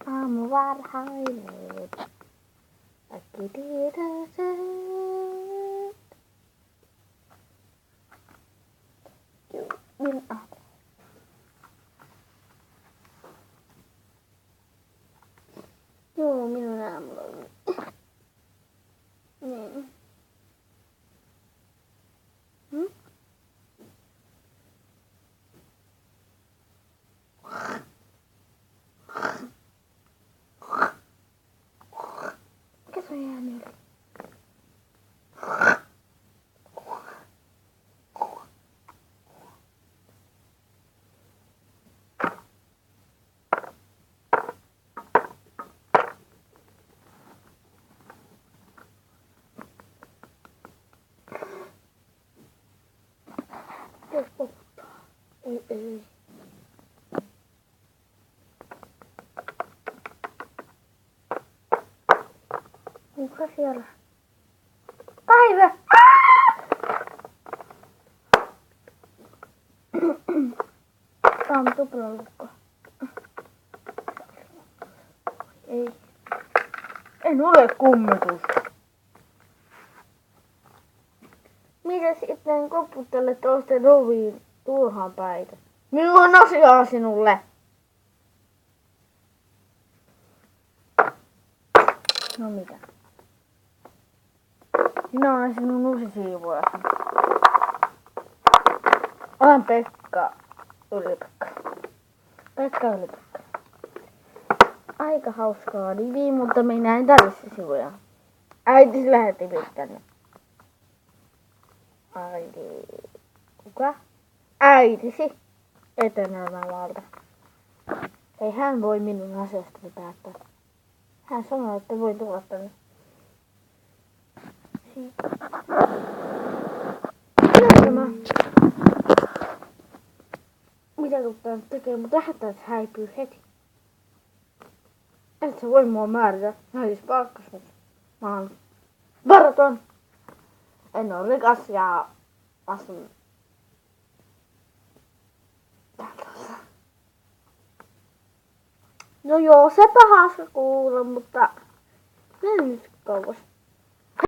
Aamu varhainen. Kaikki tietää sen. Joo, minun aamulla on. Niin. Mikä sun ääni oli? Jos poputtaa. Ei. Kuka siellä? Päivä! Tää on tuplalukko. Ei. En ole kummitus. Mitä sitten koputtelet toisten oviin turhaan päitä? Minulla on asiaa sinulle. No mitä? Minä olen sinun uusi siivoajasi. Olen Pekka Ylipekka. Pekka Ylipekka. Aika hauskaa nimi, mutta minä en tarvitse sivuja. Äitisi lähetti tänne. Äiti. Kuka? Äitisi. Etelä-Valta. Ei hän voi minun asiastani päättää. Hän sanoi, että voi tulla tänne. Mitä tuttaa nyt tekee, mutta lähdetään, että häipyy heti. Et sä voi mua määrätä. Mä siis palkkas mut. Mä oon varaton. En oo rikas ja asun tällaisessa. No joo, sepä hauska kuulla, mutta mene nyt kauas.